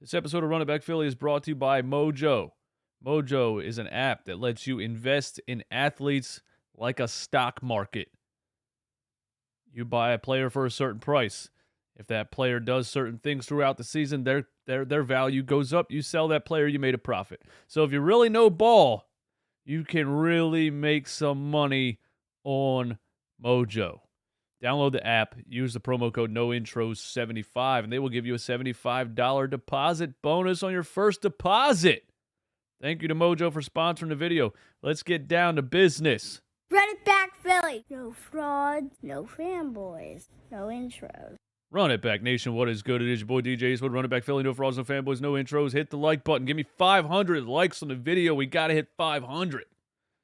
This episode of Run It Back Philly is brought to you by Mojo. Mojo is an app that lets you invest in athletes like a stock market. You buy a player for a certain price. If that player does certain things throughout the season, their value goes up. You sell that player, you made a profit. So if you really know ball, you can really make some money on Mojo. Download the app, use the promo code NOINTROS75, and they will give you a $75 deposit bonus on your first deposit. Thank you to Mojo for sponsoring the video. Let's get down to business. Run it back, Philly. No frauds, no fanboys, no intros. Run it back, Nation. What is good? It is your boy DJ Eastwood. Run it back, Philly. No frauds, no fanboys, no intros. Hit the like button. Give me 500 likes on the video. We got to hit 500.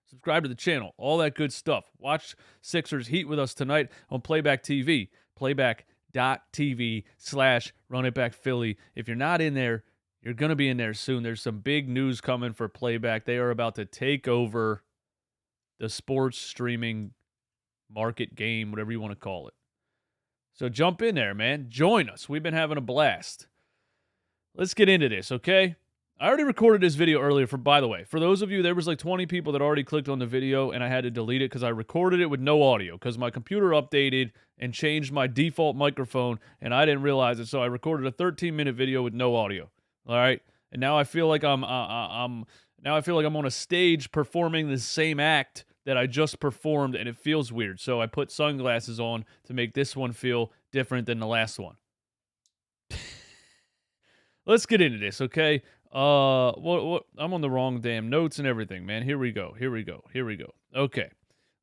Subscribe to the channel. All that good stuff. Watch Sixers Heat with us tonight on Playback TV. Playback.tv/runitbackphilly. If you're not in there, you're going to be in there soon. There's some big news coming for Playback. They are about to take over the sports streaming market game, whatever you want to call it. So jump in there, man. Join us. We've been having a blast. Let's get into this, okay? I already recorded this video earlier by the way, for those of you, there was like 20 people that already clicked on the video and I had to delete it because I recorded it with no audio because my computer updated and changed my default microphone and I didn't realize it. So I recorded a 13-minute video with no audio. All right. And now I feel like I'm on a stage performing the same act that I just performed and it feels weird. So I put sunglasses on to make this one feel different than the last one. Let's get into this, okay? I'm on the wrong damn notes and everything, man. Here we go. Okay,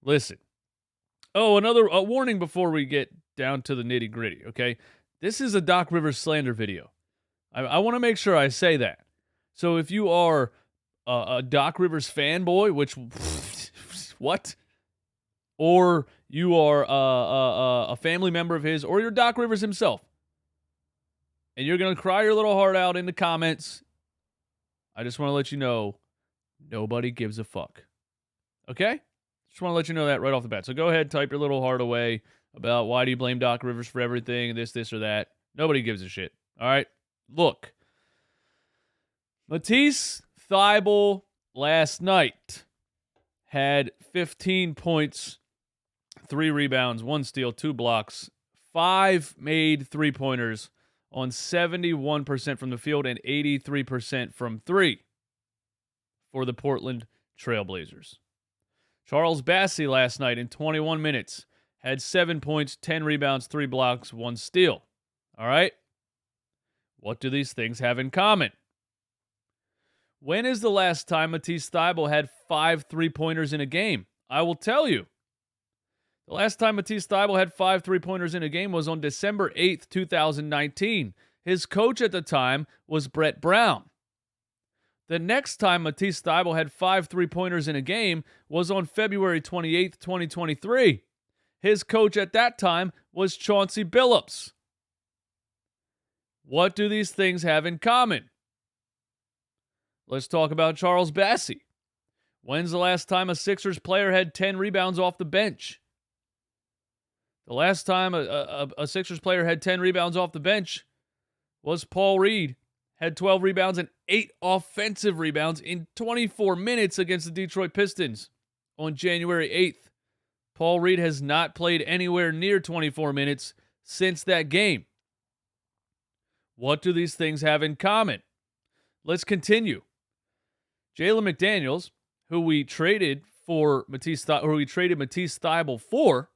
listen. Oh, a warning before we get down to the nitty gritty, okay? This is a Doc Rivers slander video. I want to make sure I say that. So if you are a Doc Rivers fanboy, which, what? Or you are a family member of his, or you're Doc Rivers himself, and you're going to cry your little heart out in the comments, I just want to let you know, nobody gives a fuck. Okay? Just want to let you know that right off the bat. So go ahead, type your little heart away about why do you blame Doc Rivers for everything, this, or that. Nobody gives a shit. All right? Look. Matisse Thybulle last night had 15 points, 3 rebounds, 1 steal, 2 blocks, 5 made three-pointers, on 71% from the field and 83% from 3 for the Portland Trailblazers. Charles Bassey last night in 21 minutes had 7 points, 10 rebounds, 3 blocks, 1 steal. All right? What do these things have in common? When is the last time Matisse Thybulle had 5 3-pointers in a game? I will tell you. The last time Matisse Thybulle had 5 3-pointers in a game was on December 8th, 2019. His coach at the time was Brett Brown. The next time Matisse Thybulle had 5 3-pointers in a game was on February 28th, 2023. His coach at that time was Chauncey Billups. What do these things have in common? Let's talk about Charles Bassey. When's the last time a Sixers player had 10 rebounds off the bench? The last time a Sixers player had 10 rebounds off the bench was Paul Reed. Had 12 rebounds and 8 offensive rebounds in 24 minutes against the Detroit Pistons on January 8th. Paul Reed has not played anywhere near 24 minutes since that game. What do these things have in common? Let's continue. Jalen McDaniels, who we traded Matisse Thybulle for,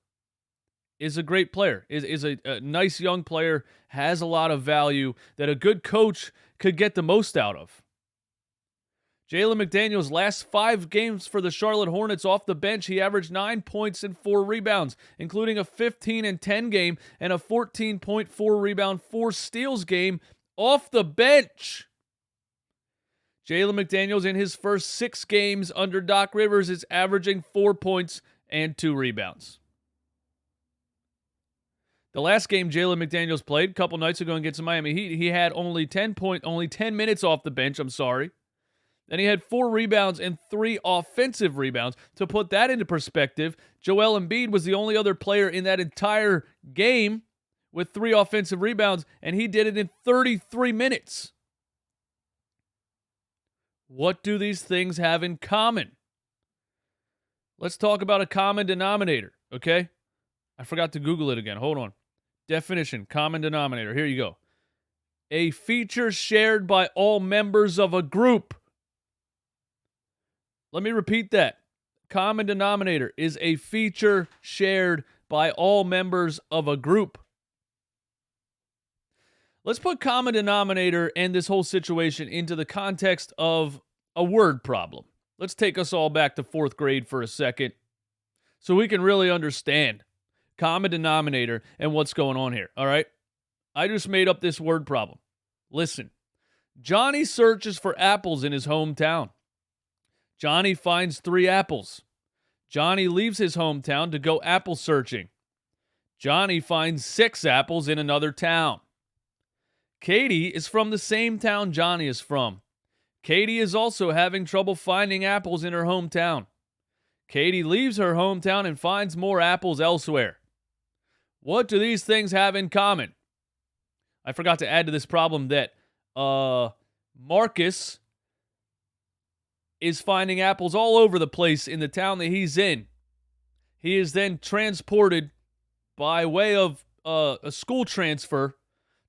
is a great player, is a nice young player, has a lot of value that a good coach could get the most out of. Jalen McDaniels' last 5 games for the Charlotte Hornets off the bench, he averaged 9 points and 4 rebounds, including a 15-10 game and a 14.4 rebound, 4 steals game off the bench. Jalen McDaniels in his first 6 games under Doc Rivers is averaging 4 points and 2 rebounds. The last game Jalen McDaniels played a couple nights ago against the Miami Heat, he had only 10 minutes off the bench, Then he had 4 rebounds and 3 offensive rebounds. To put that into perspective, Joel Embiid was the only other player in that entire game with 3 offensive rebounds, and he did it in 33 minutes. What do these things have in common? Let's talk about a common denominator, okay? I forgot to Google it again. Hold on. Definition, common denominator. Here you go. A feature shared by all members of a group. Let me repeat that. Common denominator is a feature shared by all members of a group. Let's put common denominator and this whole situation into the context of a word problem. Let's take us all back to 4th grade for a second so we can really understand common denominator and what's going on here, all right? I just made up this word problem. Listen, Johnny searches for apples in his hometown. Johnny finds 3 apples. Johnny leaves his hometown to go apple searching. Johnny finds 6 apples in another town. Katie is from the same town Johnny is from. Katie is also having trouble finding apples in her hometown. Katie leaves her hometown and finds more apples elsewhere. What do these things have in common? I forgot to add to this problem that Marcus is finding apples all over the place in the town that he's in. He is then transported by way of a school transfer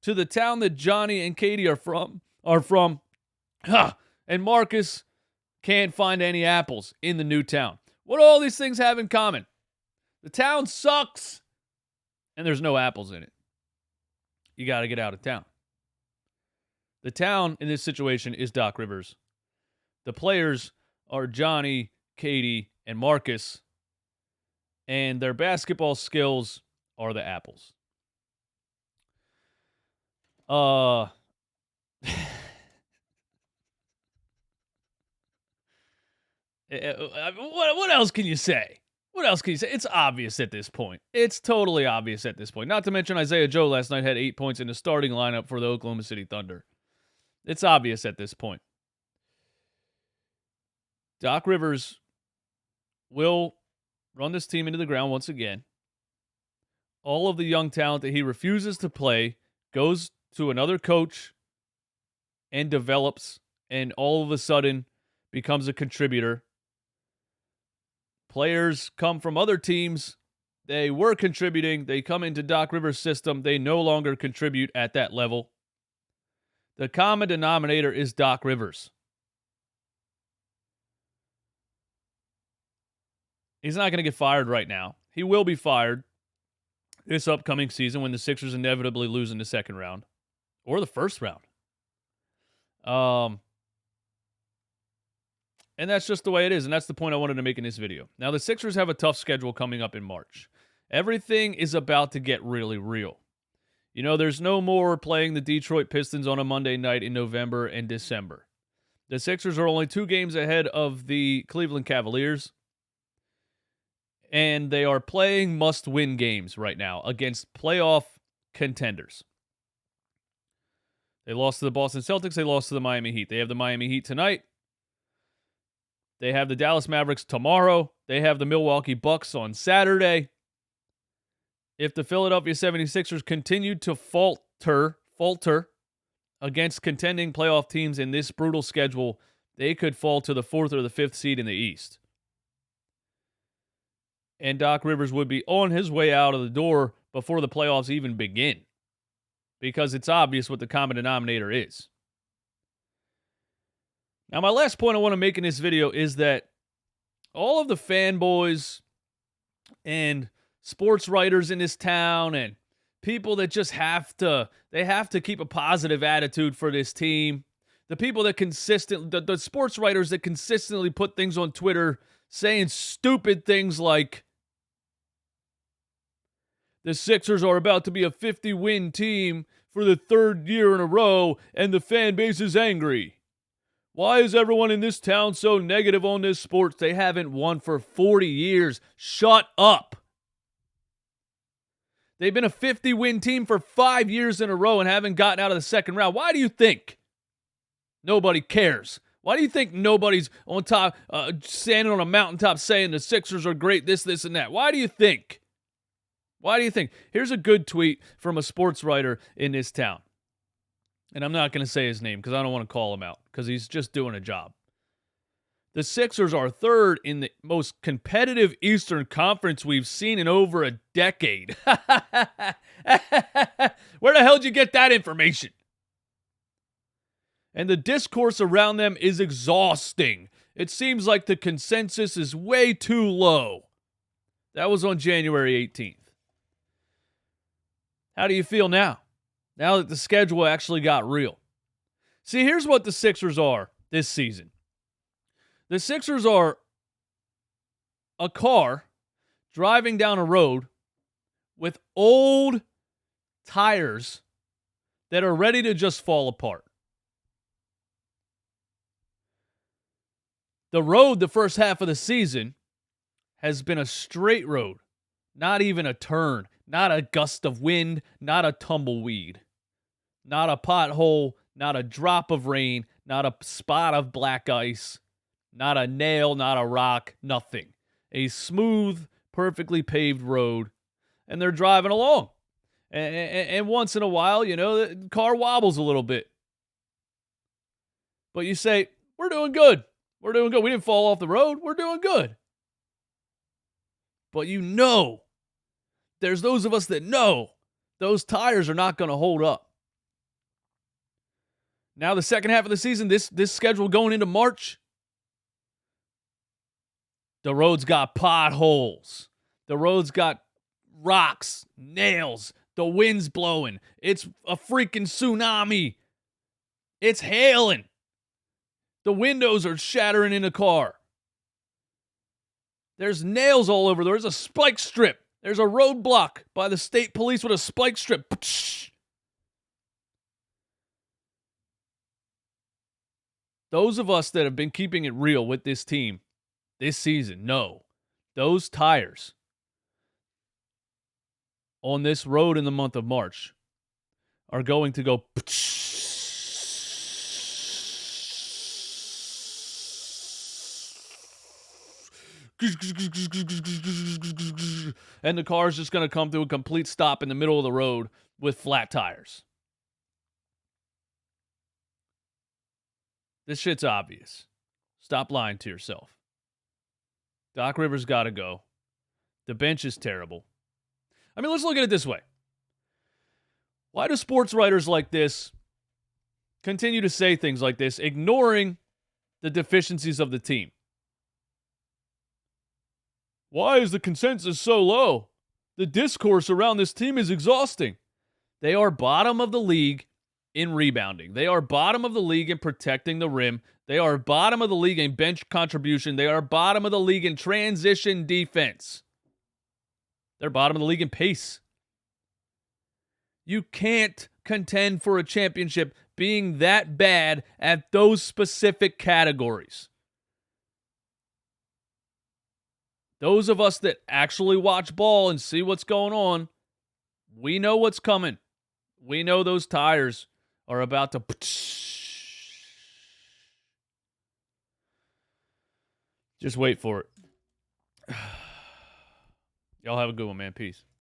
to the town that Johnny and Katie are from. And Marcus can't find any apples in the new town. What do all these things have in common? The town sucks, and there's no apples in it. You got to get out of town. The town in this situation is Doc Rivers. The players are Johnny, Katie, and Marcus, and their basketball skills are the apples. What else can you say? What else can you say? It's obvious at this point. It's totally obvious at this point. Not to mention Isaiah Joe last night had 8 points in the starting lineup for the Oklahoma City Thunder. It's obvious at this point. Doc Rivers will run this team into the ground once again. All of the young talent that he refuses to play goes to another coach and develops, and all of a sudden becomes a contributor. Players come from other teams. They were contributing. They come into Doc Rivers' system. They no longer contribute at that level. The common denominator is Doc Rivers. He's not going to get fired right now. He will be fired this upcoming season when the Sixers inevitably lose in the second round or the first round. And that's just the way it is, and that's the point I wanted to make in this video. Now, the Sixers have a tough schedule coming up in March. Everything is about to get really real. You know, there's no more playing the Detroit Pistons on a Monday night in November and December. The Sixers are only 2 games ahead of the Cleveland Cavaliers, and they are playing must-win games right now against playoff contenders. They lost to the Boston Celtics. They lost to the Miami Heat. They have the Miami Heat tonight. They have the Dallas Mavericks tomorrow. They have the Milwaukee Bucks on Saturday. If the Philadelphia 76ers continue to falter against contending playoff teams in this brutal schedule, they could fall to the 4th or the 5th seed in the East. And Doc Rivers would be on his way out of the door before the playoffs even begin, because it's obvious what the common denominator is. Now, my last point I want to make in this video is that all of the fanboys and sports writers in this town and people that just have to keep a positive attitude for this team, the people that the sports writers that consistently put things on Twitter saying stupid things like, the Sixers are about to be a 50-win team for the 3rd year in a row, and the fan base is angry. Why is everyone in this town so negative on this sport? They haven't won for 40 years. Shut up. They've been a 50-win team for 5 years in a row and haven't gotten out of the second round. Why do you think nobody cares? Why do you think nobody's on top, standing on a mountaintop saying the Sixers are great, this, and that? Why do you think? Why do you think? Here's a good tweet from a sports writer in this town. And I'm not going to say his name because I don't want to call him out because he's just doing a job. The Sixers are third in the most competitive Eastern Conference we've seen in over a decade. Where the hell did you get that information? And the discourse around them is exhausting. It seems like the consensus is way too low. That was on January 18th. How do you feel now? Now that the schedule actually got real. See, here's what the Sixers are this season. The Sixers are a car driving down a road with old tires that are ready to just fall apart. The road the first half of the season has been a straight road, not even a turn, not a gust of wind, not a tumbleweed, not a pothole, not a drop of rain, not a spot of black ice. Not a nail, not a rock, nothing. A smooth, perfectly paved road. And they're driving along. And once in a while, the car wobbles a little bit. But you say, we're doing good. We're doing good. We didn't fall off the road. We're doing good. But there's those of us that know those tires are not going to hold up. Now the second half of the season, this schedule going into March, the road's got potholes. The road's got rocks, nails. The wind's blowing. It's a freaking tsunami. It's hailing. The windows are shattering in the car. There's nails all over. There's a spike strip. There's a roadblock by the state police with a spike strip. Those of us that have been keeping it real with this team this season, no. Those tires on this road in the month of March are going to go and the car is just going to come to a complete stop in the middle of the road with flat tires. This shit's obvious. Stop lying to yourself. Doc Rivers got to go. The bench is terrible. I mean, let's look at it this way. Why do sports writers like this continue to say things like this, ignoring the deficiencies of the team? Why is the consensus so low? The discourse around this team is exhausting. They are bottom of the league in rebounding. They are bottom of the league in protecting the rim. They are bottom of the league in bench contribution. They are bottom of the league in transition defense. They're bottom of the league in pace. You can't contend for a championship being that bad at those specific categories. Those of us that actually watch ball and see what's going on, we know what's coming. We know those tires are about to... Just wait for it. Y'all have a good one, man. Peace.